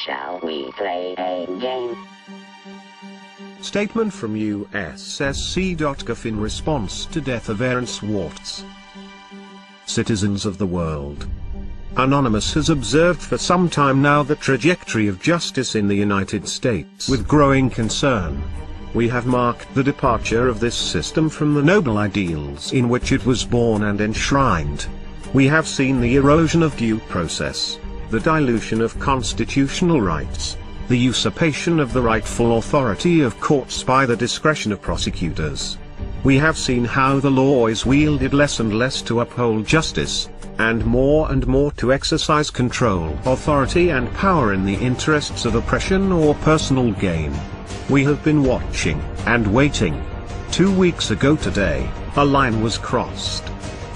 shall we play a game? Statement from USSC.GOV in response to death of Aaron Swartz. Citizens of the world. Anonymous has observed for some time now the trajectory of justice in the United States with growing concern. We have marked the departure of this system from the noble ideals in which it was born and enshrined. We have seen the erosion of due process, the dilution of constitutional rights, the usurpation of the rightful authority of courts by the discretion of prosecutors. We have seen how the law is wielded less and less to uphold justice, and more to exercise control, authority and power in the interests of oppression or personal gain. We have been watching, and waiting. 2 weeks ago today, a line was crossed.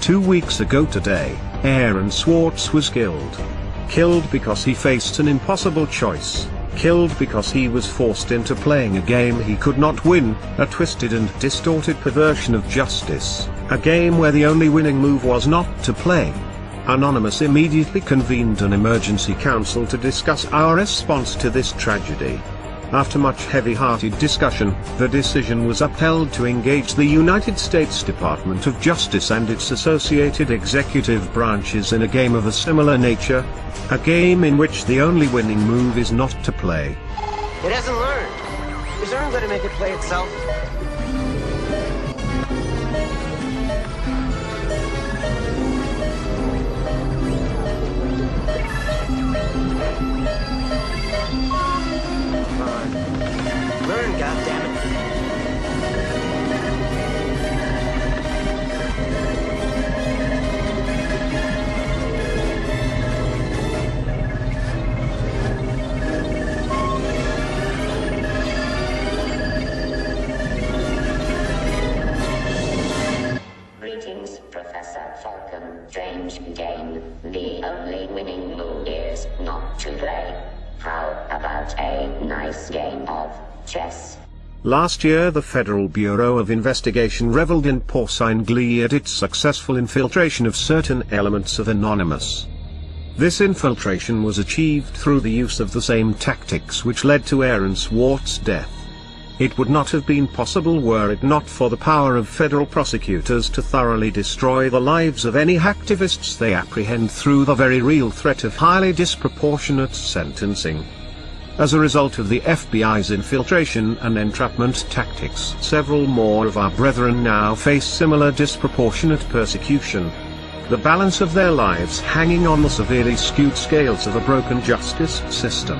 2 weeks ago today, Aaron Swartz was killed. Killed because he faced an impossible choice. Killed because he was forced into playing a game he could not win, a twisted and distorted perversion of justice, a game where the only winning move was not to play. Anonymous immediately convened an emergency council to discuss our response to this tragedy. After much heavy-hearted discussion, the decision was upheld to engage the United States Department of Justice and its associated executive branches in a game of a similar nature, a game in which the only winning move is not to play. It hasn't learned. Is Earn going to make it play itself? Learn, goddammit. Greetings, Professor Falcon. Strange game. The only winning move is not to play. How about a nice game of chess? Last year the Federal Bureau of Investigation reveled in porcine glee at its successful infiltration of certain elements of Anonymous. This infiltration was achieved through the use of the same tactics which led to Aaron Swartz's death. It would not have been possible were it not for the power of federal prosecutors to thoroughly destroy the lives of any hacktivists they apprehend through the very real threat of highly disproportionate sentencing. As a result of the FBI's infiltration and entrapment tactics, several more of our brethren now face similar disproportionate persecution. The balance of their lives hanging on the severely skewed scales of a broken justice system.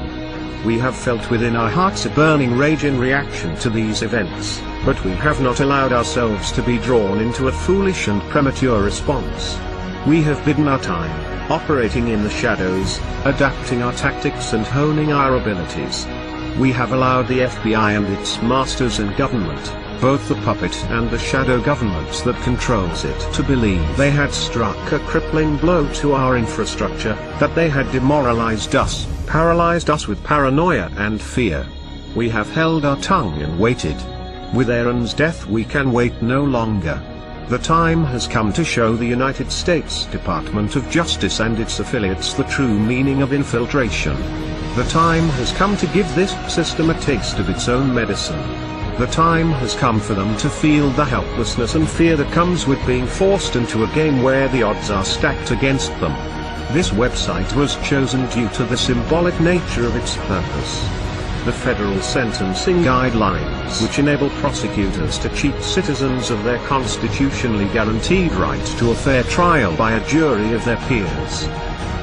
We have felt within our hearts a burning rage in reaction to these events, but we have not allowed ourselves to be drawn into a foolish and premature response. We have bidden our time, operating in the shadows, adapting our tactics and honing our abilities. We have allowed the FBI and its masters in government, both the puppet and the shadow government that controls it, to believe they had struck a crippling blow to our infrastructure, that they had demoralized us, paralyzed us with paranoia and fear. We have held our tongue and waited. With Aaron's death we can wait no longer. The time has come to show the United States Department of Justice and its affiliates the true meaning of infiltration. The time has come to give this system a taste of its own medicine. The time has come for them to feel the helplessness and fear that comes with being forced into a game where the odds are stacked against them. This website was chosen due to the symbolic nature of its purpose. The federal sentencing guidelines, which enable prosecutors to cheat citizens of their constitutionally guaranteed right to a fair trial by a jury of their peers.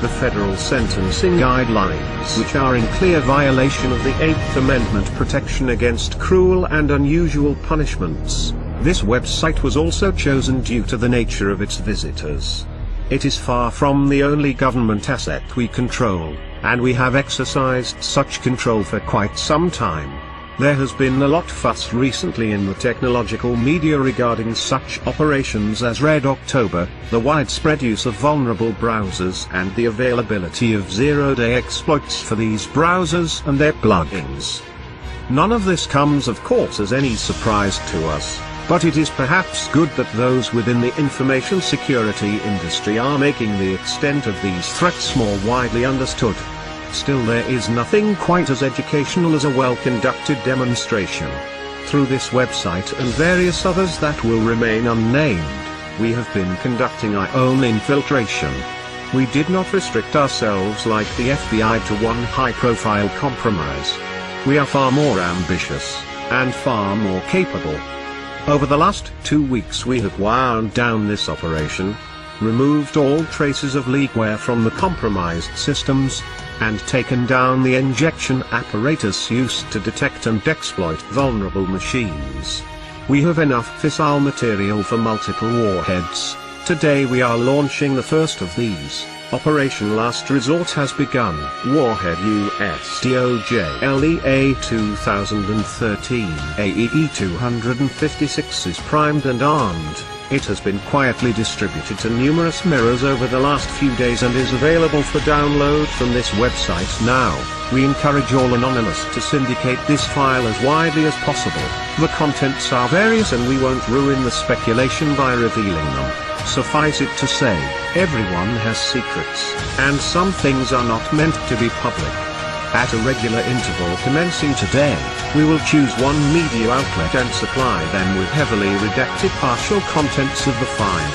The federal sentencing guidelines, which are in clear violation of the 8th Amendment protection against cruel and unusual punishments. This website was also chosen due to the nature of its visitors. It is far from the only government asset we control, and we have exercised such control for quite some time. There has been a lot fuss recently in the technological media regarding such operations as Red October, the widespread use of vulnerable browsers and the availability of zero-day exploits for these browsers and their plugins. None of this comes of course as any surprise to us, but it is perhaps good that those within the information security industry are making the extent of these threats more widely understood. Still, there is nothing quite as educational as a well-conducted demonstration. Through this website and various others that will remain unnamed, we have been conducting our own infiltration. We did not restrict ourselves like the FBI to one high-profile compromise. We are far more ambitious, and far more capable. Over the last 2 weeks we have wound down this operation, removed all traces of leakware from the compromised systems, and taken down the injection apparatus used to detect and exploit vulnerable machines. We have enough fissile material for multiple warheads. Today we are launching the first of these. Operation Last Resort has begun. Warhead USSC.GOV 2013 AEE-256 is primed and armed. It has been quietly distributed to numerous mirrors over the last few days and is available for download from this website now. We encourage all anonymous to syndicate this file as widely as possible. The contents are various and we won't ruin the speculation by revealing them. Suffice it to say, everyone has secrets, and some things are not meant to be public. At a regular interval commencing today, we will choose one media outlet and supply them with heavily redacted partial contents of the file.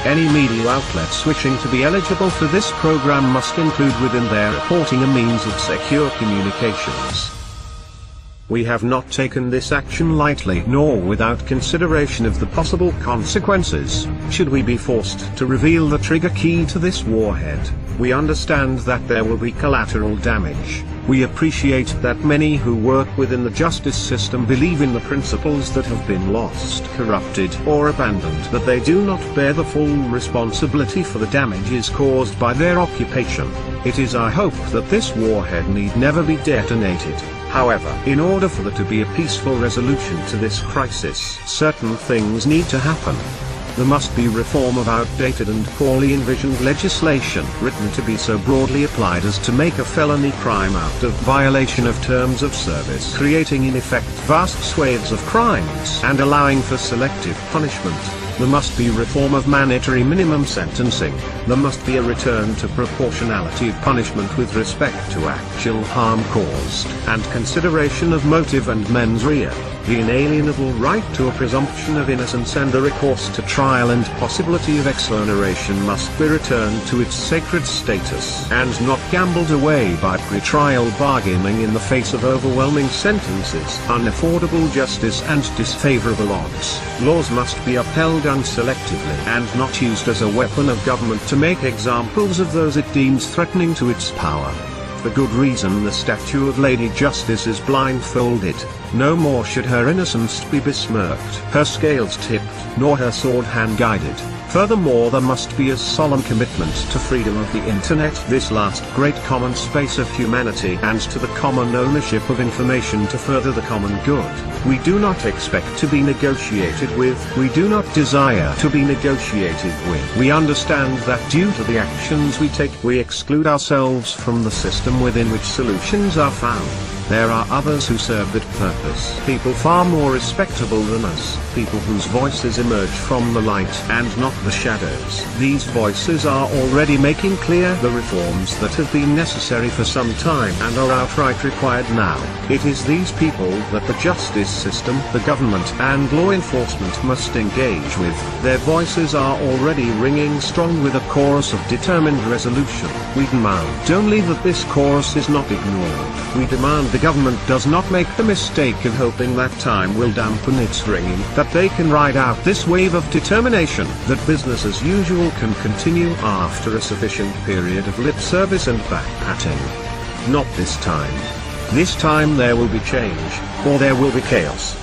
Any media outlet switching to be eligible for this program must include within their reporting a means of secure communications. We have not taken this action lightly nor without consideration of the possible consequences, should we be forced to reveal the trigger key to this warhead. We understand that there will be collateral damage. We appreciate that many who work within the justice system believe in the principles that have been lost, corrupted, or abandoned, that they do not bear the full responsibility for the damages caused by their occupation. It is our hope that this warhead need never be detonated. However, in order for there to be a peaceful resolution to this crisis, certain things need to happen. There must be reform of outdated and poorly envisioned legislation written to be so broadly applied as to make a felony crime out of violation of terms of service, creating in effect vast swathes of crimes and allowing for selective punishment. There must be reform of mandatory minimum sentencing. There must be a return to proportionality of punishment with respect to actual harm caused, and consideration of motive and mens rea. The inalienable right to a presumption of innocence and the recourse to trial and possibility of exoneration must be returned to its sacred status and not gambled away by pre-trial bargaining in the face of overwhelming sentences, unaffordable justice and disfavorable odds. Laws must be upheld unselectively and not used as a weapon of government to make examples of those it deems threatening to its power. For good reason the statue of Lady Justice is blindfolded. No more should her innocence be besmirched, her scales tipped, nor her sword hand-guided. Furthermore, there must be a solemn commitment to freedom of the Internet, this last great common space of humanity, and to the common ownership of information to further the common good. We do not expect to be negotiated with, we do not desire to be negotiated with. We understand that due to the actions we take, we exclude ourselves from the system within which solutions are found. There are others who serve that purpose. People far more respectable than us. People whose voices emerge from the light and not the shadows. These voices are already making clear the reforms that have been necessary for some time and are outright required now. It is these people that the justice system, the government and law enforcement must engage with. Their voices are already ringing strong with a chorus of determined resolution. We demand only that this chorus is not ignored. We demand the government does not make the mistake of hoping that time will dampen its ringing, that they can ride out this wave of determination, that business as usual can continue after a sufficient period of lip service and back-patting. Not this time. This time there will be change, or there will be chaos.